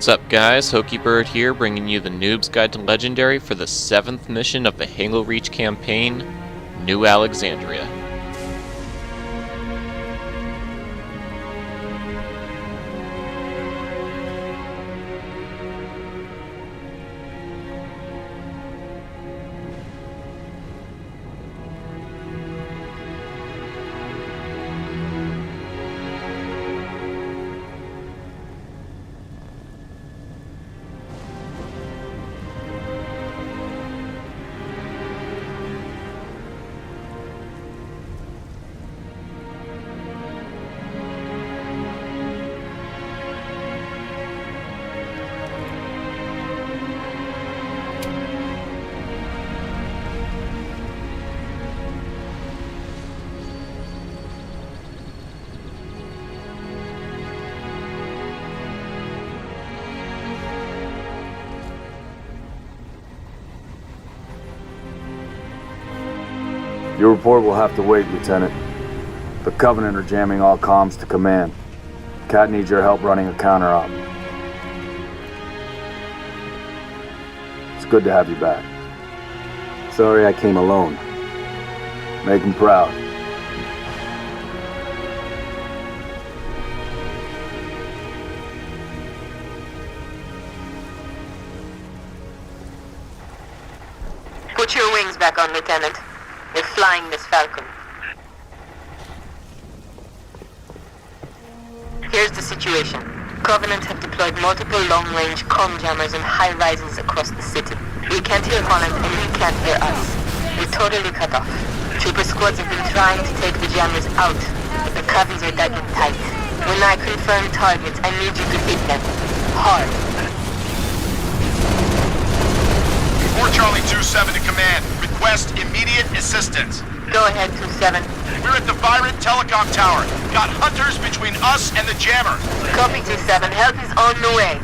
What's up guys, Hokey Bird here, bringing you the Noob's Guide to Legendary for the 7th mission of the Halo Reach campaign, New Alexandria. Your report will have to wait, Lieutenant. The Covenant are jamming all comms to command. Cat needs your help running a counter-op. It's good to have you back. Sorry I came alone. Make him proud. Put your wings back on, Lieutenant. We're flying this Falcon. Here's the situation. Covenant have deployed multiple long-range comm jammers in high rises across the city. We can't hear Holland and he can't hear us. We're totally cut off. Trooper squads have been trying to take the jammers out, but the covies are dug in tight. When I confirm targets, I need you to hit them. Hard. 4 Charlie 2-7 to command. Request immediate assistance. Go ahead, 2-7. We're at the Telecom tower. Got hunters between us and the jammer. Copy 2-7. Help is on the way.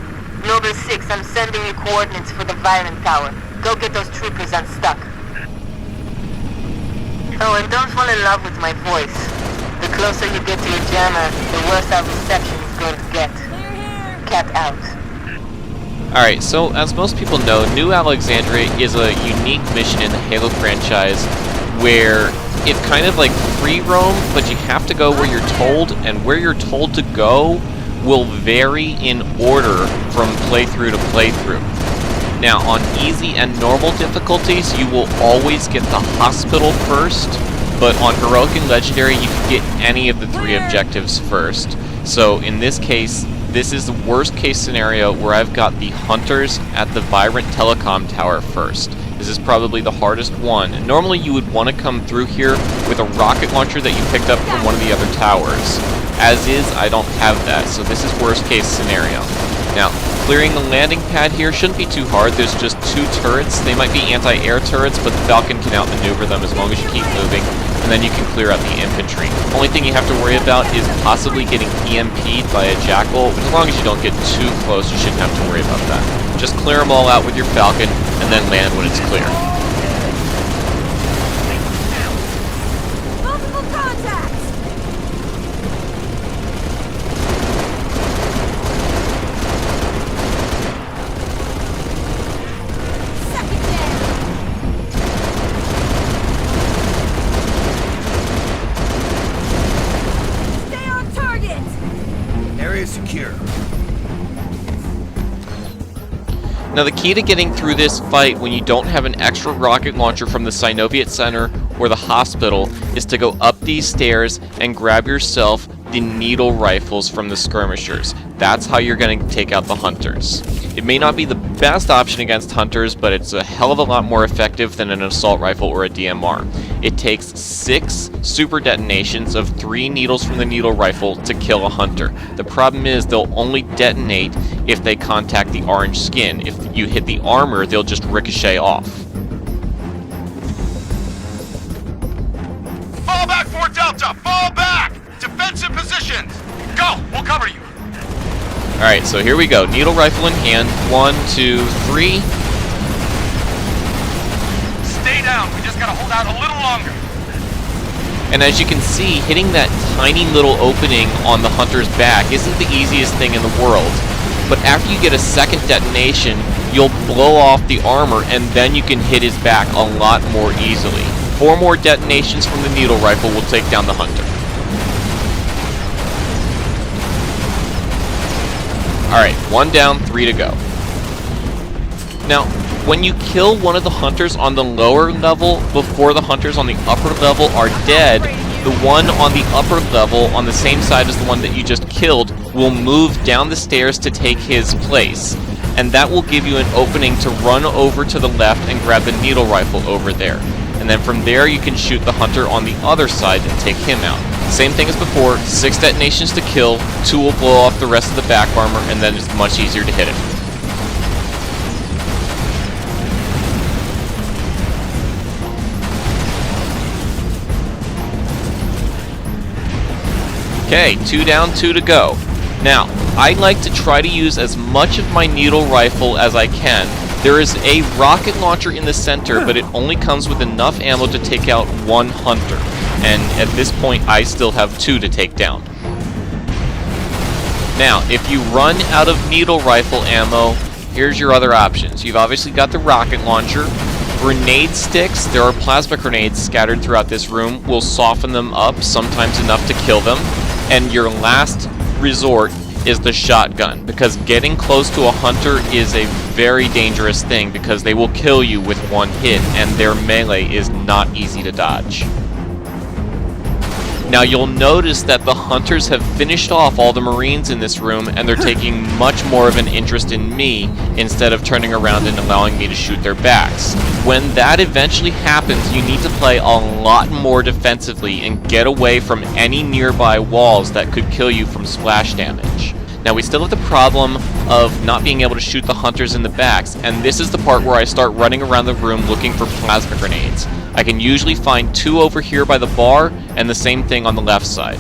Noble 6, I'm sending you coordinates for the tower. Go get those troopers unstuck. Oh, and don't fall in love with my voice. The closer you get to your jammer, the worse our reception is going to get. Cat out. Alright, so as most people know, New Alexandria is a unique mission in the Halo franchise where it's kind of like free roam, but you have to go where you're told, and where you're told to go will vary in order from playthrough to playthrough. Now, on easy and normal difficulties, you will always get the hospital first, but on Heroic and Legendary, you can get any of the 3 objectives first. So, in this case, this is the worst case scenario where I've got the hunters at the Telecom tower first. This is probably the hardest one. And normally you would want to come through here with a rocket launcher that you picked up from one of the other towers. As is, I don't have that, so this is worst case scenario. Now, clearing the landing pad here shouldn't be too hard. There's just 2 turrets. They might be anti-air turrets, but the Falcon can outmaneuver them as long as you keep moving. And then you can clear out the infantry. Only thing you have to worry about is possibly getting EMP'd by a Jackal. As long as you don't get too close, you shouldn't have to worry about that. Just clear them all out with your Falcon, and then land when it's clear. Multiple contacts! Second down! Stay on target! Area secure. Now the key to getting through this fight when you don't have an extra rocket launcher from the Coviate Center or the hospital is to go up these stairs and grab yourself the needle rifles from the skirmishers. That's how you're going to take out the hunters. It may not be the best option against hunters, but it's a hell of a lot more effective than an assault rifle or a DMR. It takes 6 super detonations of 3 needles from the needle rifle to kill a hunter. The problem is they'll only detonate if they contact the orange skin. If you hit the armor, they'll just ricochet off. Fall back, 4 Delta! Fall back! Defensive positions! Go! We'll cover you! Alright, so here we go. Needle rifle in hand. 1, 2, 3. Stay down. We just gotta hold out a little longer. And as you can see, hitting that tiny little opening on the hunter's back isn't the easiest thing in the world. but after you get a second detonation, you'll blow off the armor and then you can hit his back a lot more easily. 4 more detonations from the needle rifle will take down the hunter. Alright, 1 down, 3 to go. Now, when you kill one of the hunters on the lower level before the hunters on the upper level are dead, the one on the upper level on the same side as the one that you just killed will move down the stairs to take his place. And that will give you an opening to run over to the left and grab the needle rifle over there. And then from there you can shoot the hunter on the other side and take him out. Same thing as before, 6 detonations to kill, 2 will blow off the rest of the back armor, and then it's much easier to hit him. Okay, 2 down, 2 to go. Now, I like to try to use as much of my needle rifle as I can. There is a rocket launcher in the center, but it only comes with enough ammo to take out 1 hunter. And at this point, I still have 2 to take down. Now, if you run out of needle rifle ammo, here's your other options. You've obviously got the rocket launcher. Grenade sticks, there are plasma grenades scattered throughout this room, will soften them up, sometimes enough to kill them. And your last resort is the shotgun, because getting close to a hunter is a very dangerous thing because they will kill you with 1 hit, and their melee is not easy to dodge. Now you'll notice that the hunters have finished off all the Marines in this room, and they're taking much more of an interest in me instead of turning around and allowing me to shoot their backs. When that eventually happens, you need to play a lot more defensively and get away from any nearby walls that could kill you from splash damage. Now we still have the problem of not being able to shoot the hunters in the backs, and this is the part where I start running around the room looking for plasma grenades. I can usually find 2 over here by the bar, and the same thing on the left side.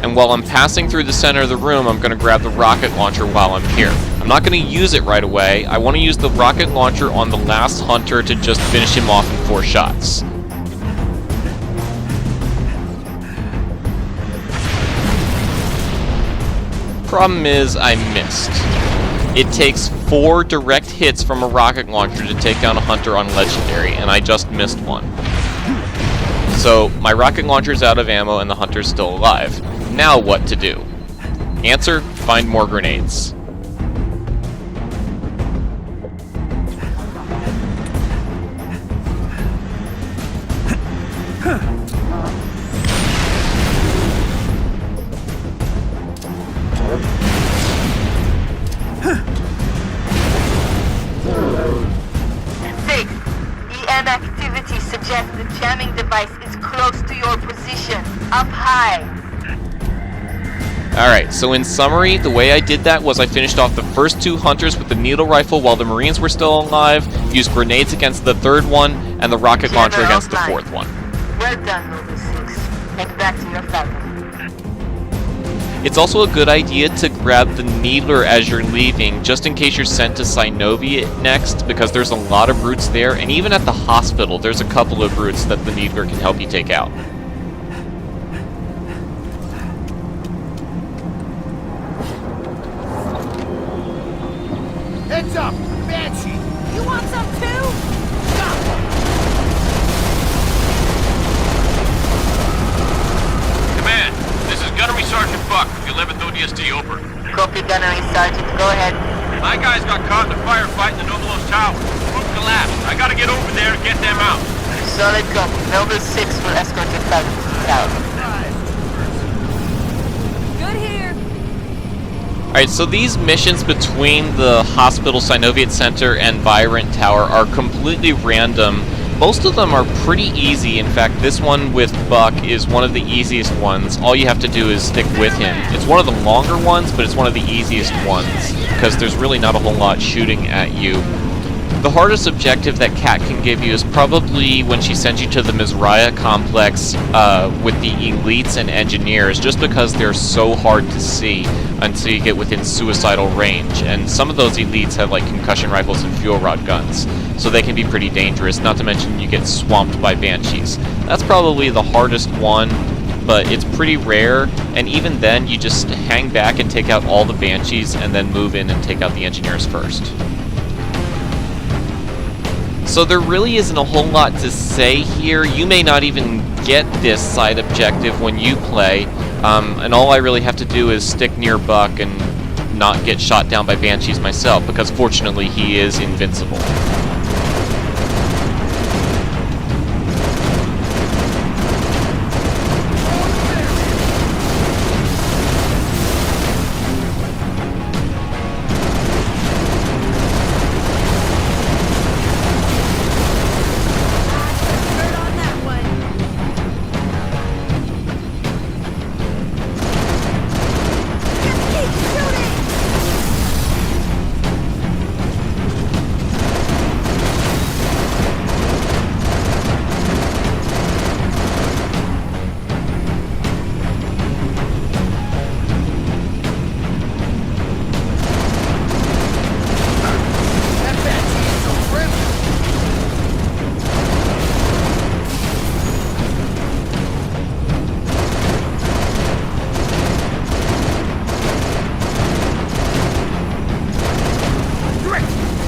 And while I'm passing through the center of the room, I'm going to grab the rocket launcher while I'm here. I'm not going to use it right away. I want to use the rocket launcher on the last hunter to just finish him off in 4 shots. Problem is, I missed. It takes 4 direct hits from a rocket launcher to take down a hunter on Legendary, and I just missed 1. So, my rocket launcher's out of ammo and the hunter's still alive. Now what to do? Answer, find more grenades. EM activity suggests the jamming device is close to your position. Up high. Alright, so in summary, the way I did that was I finished off the first 2 hunters with the needle rifle while the Marines were still alive, used grenades against the 3rd one, and the rocket launcher against the 4th one. Well done, Noble 6. Head back to your Falcon. It's also a good idea to grab the Needler as you're leaving, just in case you're sent to Coviate next, because there's a lot of brutes there, and even at the hospital, there's a couple of brutes that the Needler can help you take out. Heads up! Banshee! You want some too? Command, this is Gunnery Sergeant Buck, 11th ODST, over. Copy, Gunnery Sergeant. Go ahead. My guys got caught in a firefight in the Novelos Tower. Roof collapsed. I gotta get over there and get them out. Solid copy. Noble 6 will escort your Falcon to the tower. Good here. Alright, so these missions between the Hospital Coviate Center and Virant Tower are completely random. Most of them are pretty easy. In fact, this one with Buck is one of the easiest ones. All you have to do is stick with him. It's one of the longer ones, but it's one of the easiest ones, because there's really not a whole lot shooting at you. The hardest objective that Kat can give you is probably when she sends you to the Mizraya complex with the elites and engineers, just because they're so hard to see until you get within suicidal range. And some of those elites have like concussion rifles and fuel rod guns, so they can be pretty dangerous, not to mention you get swamped by banshees. That's probably the hardest one. but it's pretty rare, and even then you just hang back and take out all the Banshees and then move in and take out the Engineers first. So there really isn't a whole lot to say here. You may not even get this side objective when you play, and all I really have to do is stick near Buck and not get shot down by Banshees myself, because fortunately he is invincible. Bird on that one. Just keep shooting!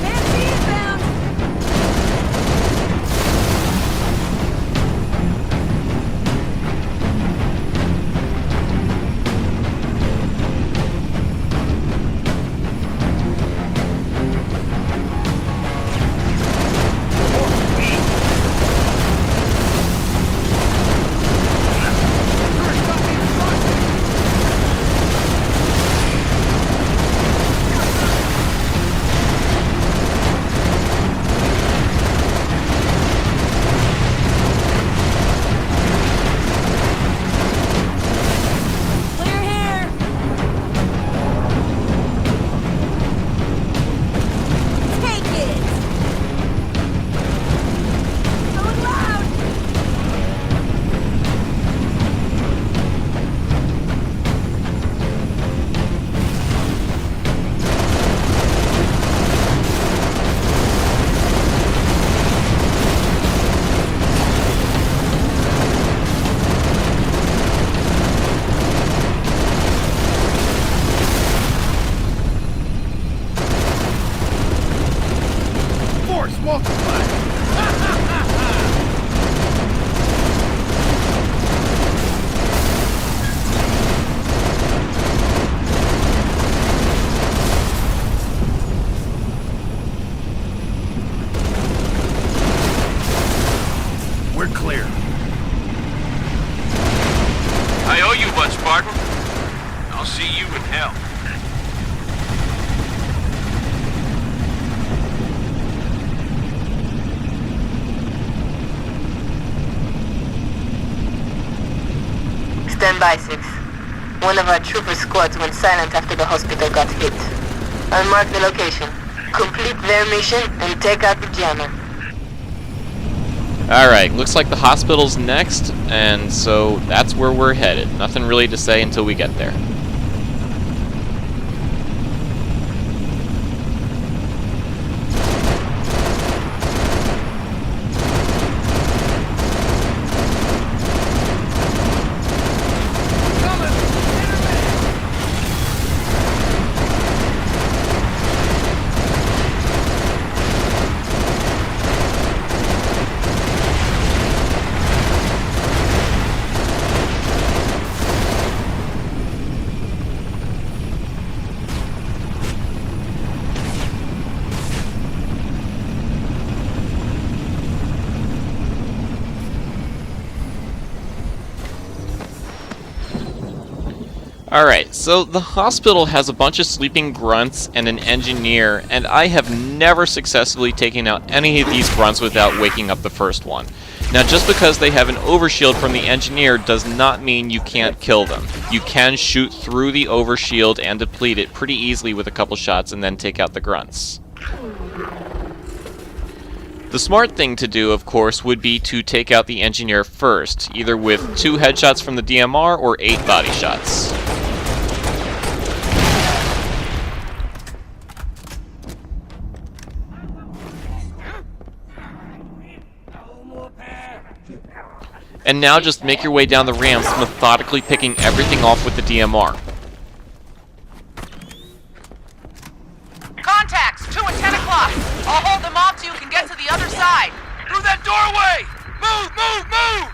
Banshee inbound! Clear here! Take it! Going loud! Force multiply! We're clear. I owe you one, Spartan. I'll see you in hell. Stand by, 6. One of our trooper squads went silent after the hospital got hit. I'll mark the location. Complete their mission and take out the jammer. Alright, looks like the hospital's next, and so that's where we're headed. Nothing really to say until we get there. Alright, so the hospital has a bunch of sleeping grunts and an engineer, and I have never successfully taken out any of these grunts without waking up the first one. Now, just because they have an overshield from the engineer does not mean you can't kill them. You can shoot through the overshield and deplete it pretty easily with a couple shots and then take out the grunts. The smart thing to do, of course, would be to take out the engineer first, either with 2 headshots from the DMR or 8 body shots. And now just make your way down the ramps, methodically picking everything off with the DMR. Contacts, 2 and 10 o'clock. I'll hold them off so you can get to the other side. Through that doorway! Move, move, move!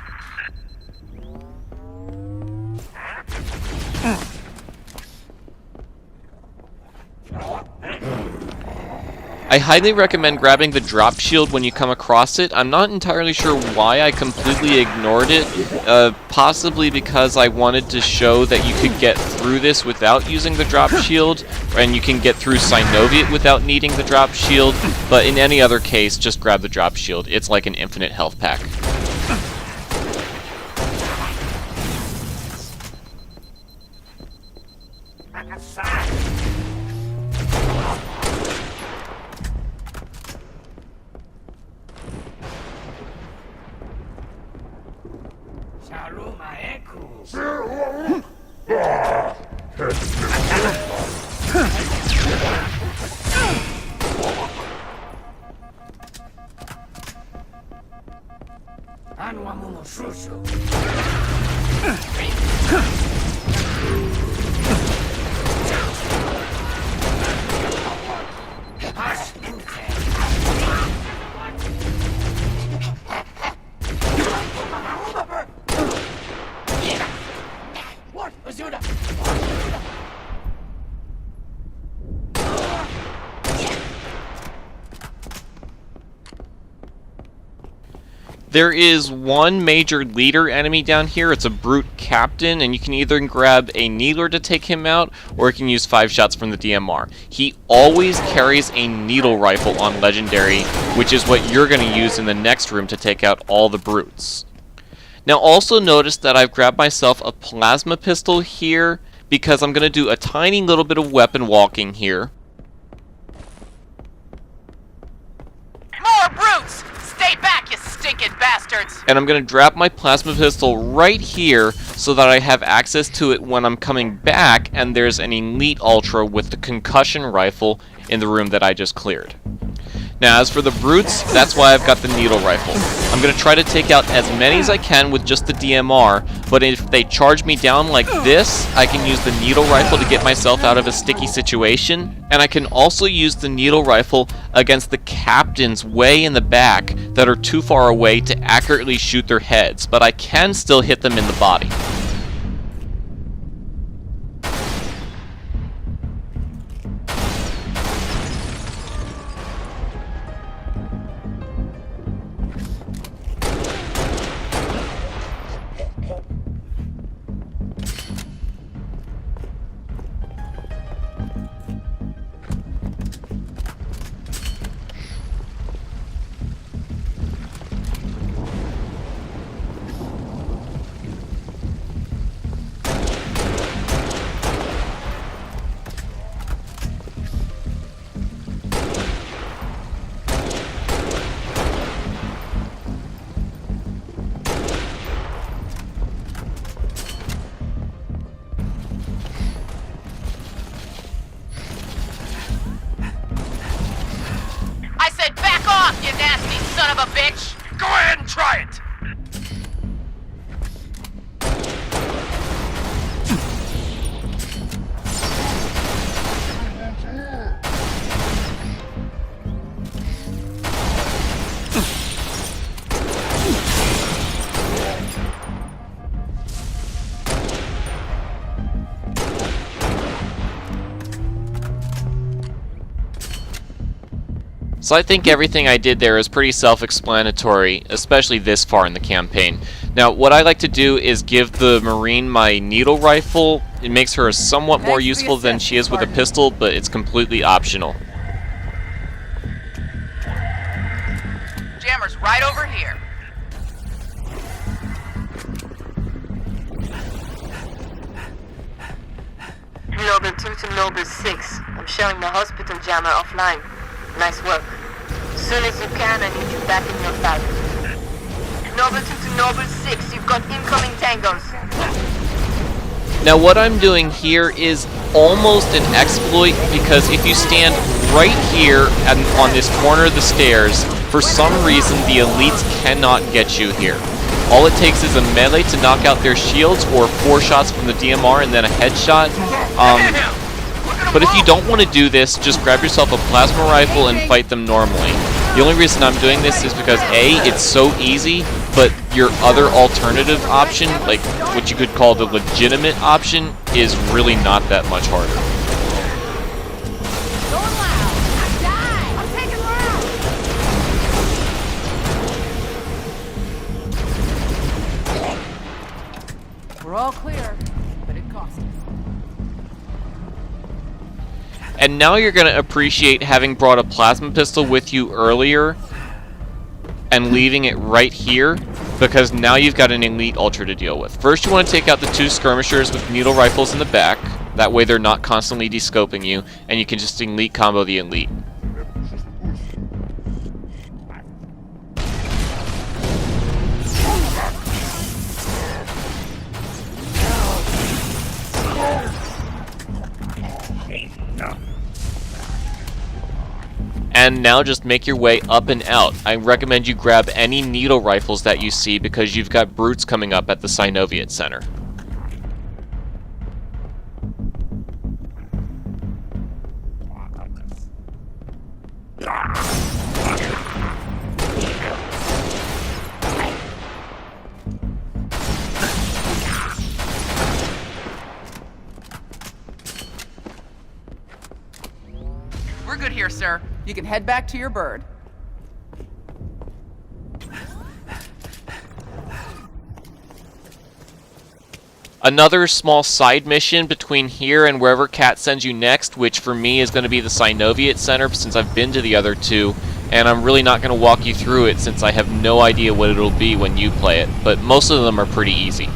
I highly recommend grabbing the drop shield when you come across it. I'm not entirely sure why I completely ignored it, possibly because I wanted to show that you could get through this without using the drop shield, and you can get through Synoviate without needing the drop shield, but in any other case, just grab the drop shield. It's like an infinite health pack. There is one major leader enemy down here. It's a brute captain, and you can either grab a needler to take him out, or you can use 5 shots from the DMR. He always carries a needle rifle on legendary, which is what you're going to use in the next room to take out all the brutes. Now also notice that I've grabbed myself a plasma pistol here, because I'm going to do a tiny little bit of weapon walking here. More brutes! Stay back, you stinking bastards! And I'm going to drop my plasma pistol right here so that I have access to it when I'm coming back, and there's an elite ultra with the concussion rifle in the room that I just cleared. Now as for the brutes, that's why I've got the needle rifle. I'm going to try to take out as many as I can with just the DMR, but if they charge me down like this, I can use the needle rifle to get myself out of a sticky situation, and I can also use the needle rifle against the captains way in the back that are too far away to accurately shoot their heads, but I can still hit them in the body. I said back off, you nasty son of a bitch! Go ahead and try it! So I think everything I did there is pretty self-explanatory, especially this far in the campaign. Now, what I like to do is give the Marine my needle rifle. It makes her somewhat more useful than she is with a pistol, but it's completely optional. Jammer's right over here. Noble 2 to Noble 6. I'm showing the hospital jammer offline. Nice work. Soon as you can, I need you back in your Falcon. Noble 2 to Noble 6, you've got incoming tangos. Now what I'm doing here is almost an exploit, because if you stand right here on this corner of the stairs, for some reason the elites cannot get you here. All it takes is a melee to knock out their shields, or 4 shots from the DMR and then a headshot. But if you don't want to do this, just grab yourself a plasma rifle and fight them normally. The only reason I'm doing this is because A, it's so easy, but your other alternative option, like what you could call the legitimate option, is really not that much harder. Going loud. I died. I'm taking loud. We're all clear, but it costs us. And now you're going to appreciate having brought a plasma pistol with you earlier and leaving it right here, because now you've got an elite ultra to deal with. First, you want to take out the 2 skirmishers with needle rifles in the back. That way they're not constantly descoping you, and you can just elite combo the elite. And now just make your way up and out. I recommend you grab any needle rifles that you see, because you've got brutes coming up at the Synoviate Center. We're good here, sir. You can head back to your bird. Another small side mission between here and wherever Kat sends you next, which for me is going to be the Synoviate Center, since I've been to the other 2, and I'm really not going to walk you through it since I have no idea what it'll be when you play it, but most of them are pretty easy.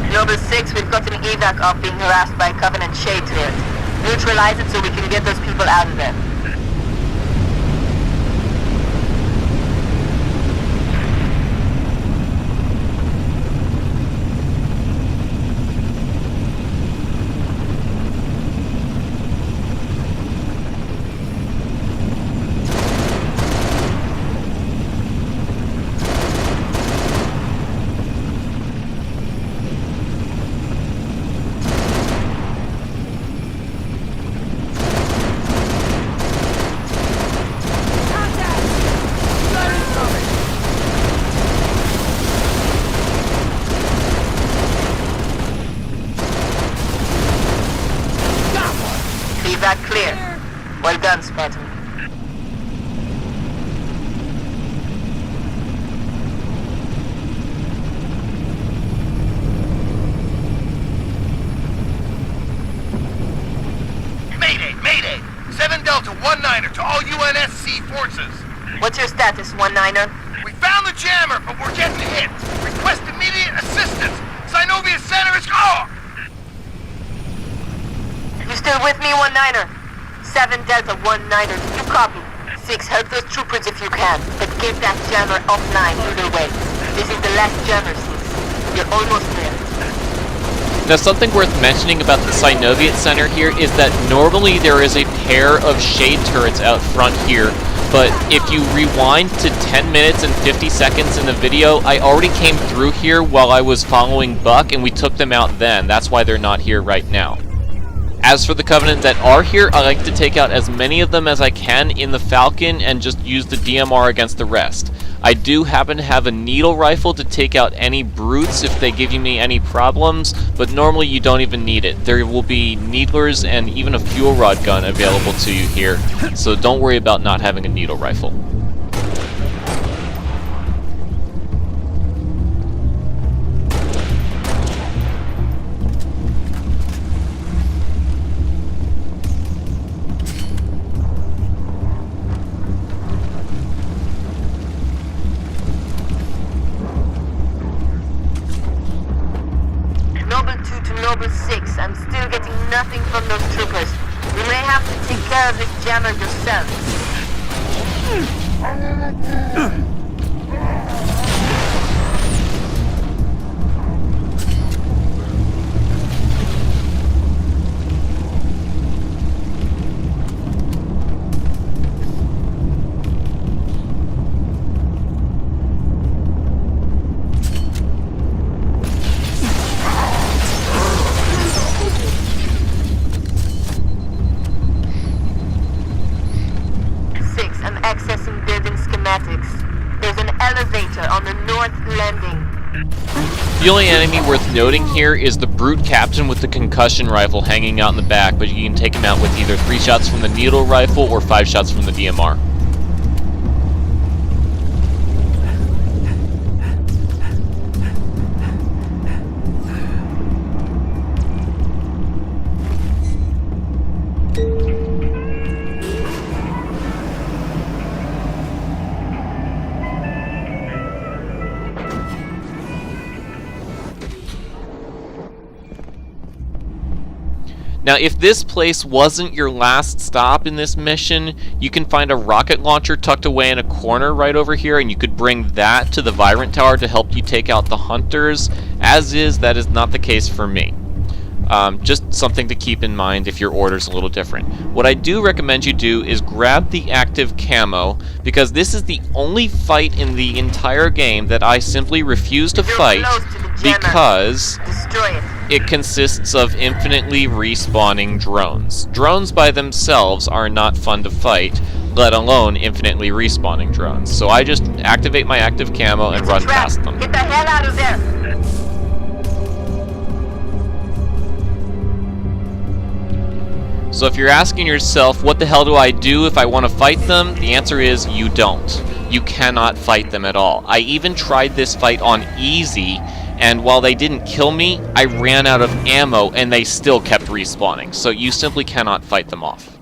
Noble 6, we've got an evac op being harassed by a Covenant shade turret. Neutralize it so we can get those people out of there. Evac clear. Well done, Spartan. Mayday! Mayday! 7 Delta 1-9er to all UNSC forces. What's your status, 1-9er? We found the jammer, but we're getting hit. Request immediate assistance. Synovia Center is... Oh! You still with me, 1-9er? 7 Delta 1-9er, did you copy? 6, help those troopers if you can, but get that jammer offline either way. This is the last jammer, 6. You're almost there. Now, something worth mentioning about the Synoviate Center here is that normally there is a pair of shade turrets out front here, but if you rewind to 10 minutes and 50 seconds in the video, I already came through here while I was following Buck, and we took them out then. That's why they're not here right now. As for the Covenant that are here, I like to take out as many of them as I can in the Falcon and just use the DMR against the rest. I do happen to have a needle rifle to take out any brutes if they give me any problems, but normally you don't even need it. There will be needlers and even a fuel rod gun available to you here, so don't worry about not having a needle rifle. Noble 6, I'm still getting nothing from those troopers. You may have to take care of this jammer yourself. helicopter on the north landing. The only enemy worth noting here is the brute captain with the concussion rifle hanging out in the back, but you can take him out with either 3 shots from the needle rifle or 5 shots from the DMR. Now, if this place wasn't your last stop in this mission, you can find a rocket launcher tucked away in a corner right over here, and you could bring that to the Virant Tower to help you take out the hunters. As is, that is not the case for me. Just something to keep in mind if your order's a little different. What I do recommend you do is grab the active camo, because this is the only fight in the entire game that I simply refuse to fight because Destroy it. it consists of infinitely respawning drones. Drones by themselves are not fun to fight, let alone infinitely respawning drones. So I just activate my active camo and run Trap. past them. Get the hell out of there. So if you're asking yourself, what the hell do I do if I want to fight them? The answer is you don't. You cannot fight them at all. I even tried this fight on easy, and while they didn't kill me, I ran out of ammo and they still kept respawning. So you simply cannot fight them off.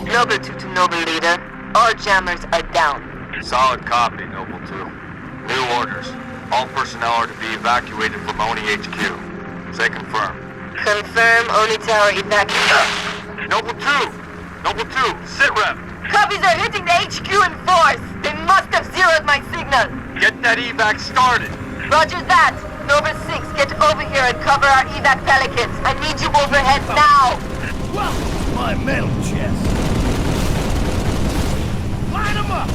Noble 2 to Noble Leader. All jammers are down. Solid copy, Noble 2. New orders. All personnel are to be evacuated from ONI HQ. Say confirm. Confirm Oni Tower evacuation. Noble 2! Noble 2, sit rep! Copies are hitting the HQ in force. They must have zeroed my signal. Get that evac started! Roger that. Noble 6, get over here and cover our evac pelicans. I need you overhead now. Welcome, my metal chest. Line them up!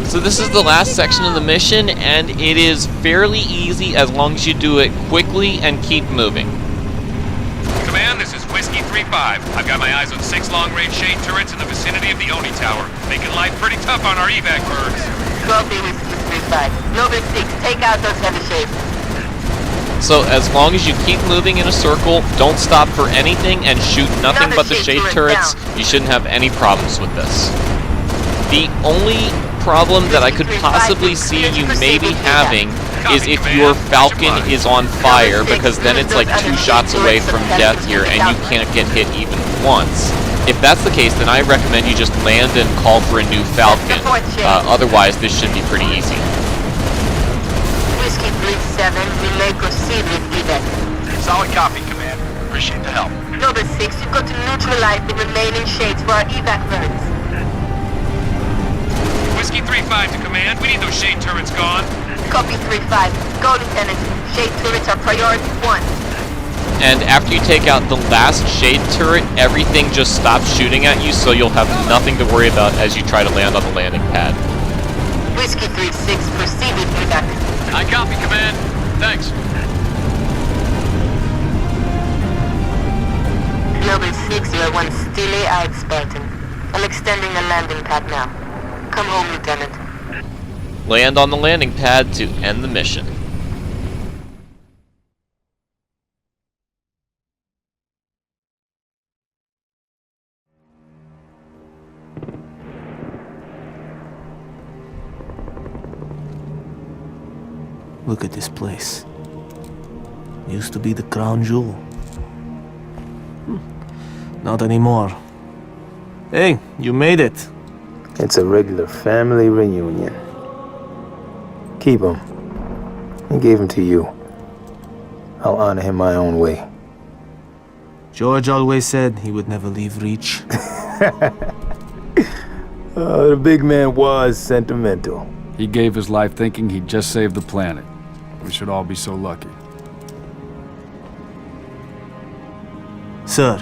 So this is the last section of the mission, and it is fairly easy as long as you do it quickly and keep moving. Command, this is Whiskey 3-5. I've got my eyes on 6 long-range shade turrets in the vicinity of the Oni Tower, making life pretty tough on our evac birds. Copy, Whiskey 3-5. Noble 6, take out those heavy shades. So as long as you keep moving in a circle, don't stop for anything, and shoot nothing but the shade turrets, you shouldn't have any problems with this. The only problem that I could possibly see you maybe having is if your Falcon is on fire, because then it's like 2 shots away from death here and you can't get hit even once. If that's the case, then I recommend you just land and call for a new Falcon. Otherwise, this should be pretty easy. Whiskey 3-7, we may proceed with evac. Solid copy, Command. Appreciate the help. Noble 6, you've got to neutralize the remaining shades for our evac birds. Whiskey 3-5 to Command. We need those shade turrets gone. Copy 3-5. Go, Lieutenant. Shade turrets are priority 1. And after you take out the last shade turret, everything just stops shooting at you, so you'll have nothing to worry about as you try to land on the landing pad. Whiskey 3-6, proceed with evac. I copy, Command. Thanks. Noble 6, you are one steely-eyed Spartan. I'm extending the landing pad now. Come home, Lieutenant. Land on the landing pad to end the mission. Look at this place. Used to be the crown jewel. Not anymore. Hey, you made it. It's a regular family reunion. Keep him. He gave him to you. I'll honor him my own way. George always said he would never leave Reach. The big man was sentimental. He gave his life thinking he'd just save the planet. We should all be so lucky. Sir,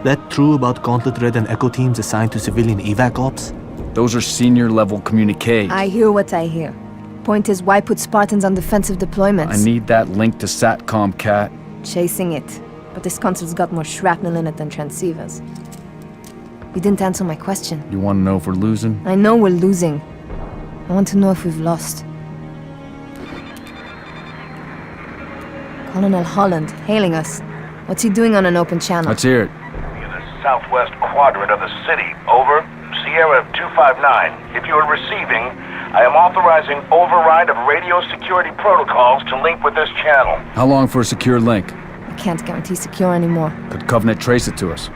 that true about Gauntlet Red and Echo teams assigned to civilian evac ops? Those are senior level communiques. I hear what I hear. Point is, why put Spartans on defensive deployments? I need that link to SATCOM, Cat. Chasing it. But this console's got more shrapnel in it than transceivers. You didn't answer my question. You want to know if we're losing? I know we're losing. I want to know if we've lost. Colonel Holland, hailing us. What's he doing on an open channel? Let's hear it. In the southwest quadrant of the city. Over. Sierra 259. If you are receiving, I am authorizing override of radio security protocols to link with this channel. How long for a secure link? I can't guarantee secure anymore. Could Covenant trace it to us?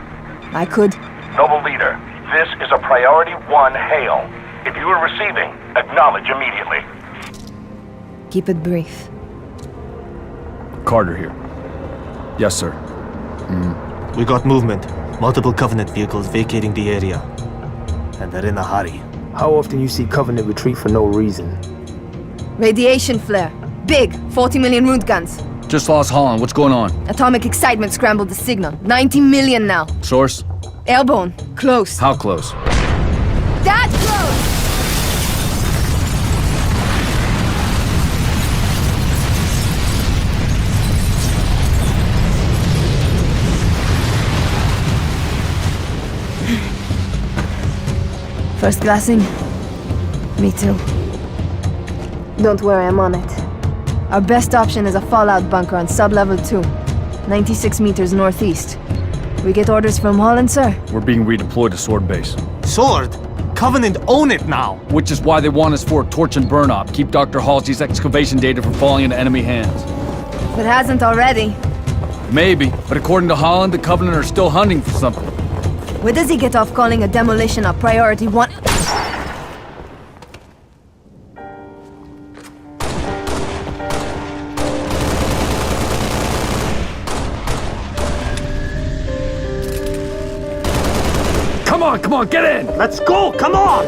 I could. Noble leader, this is a priority 1 hail. If you are receiving, acknowledge immediately. Keep it brief. Carter here. Yes, sir. We got movement. Multiple Covenant vehicles vacating the area. And they're in a hurry. How often you see Covenant retreat for no reason? Radiation flare. Big. 40 million root guns. Just lost Holland. What's going on? Atomic excitement scrambled the signal. 90 million now. Source? Airborne. Close. How close? That close! First glassing? Me too. Don't worry, I'm on it. Our best option is a fallout bunker on sub-level 2. 96 meters northeast. We get orders from Holland, sir? We're being redeployed to Sword Base. Sword? Covenant own it now! Which is why they want us for a torch and burn op. Keep Dr. Halsey's excavation data from falling into enemy hands. If it hasn't already. Maybe, but according to Holland, the Covenant are still hunting for something. Where does he get off calling a demolition a priority 1? Come on, get in! Let's go! Come on!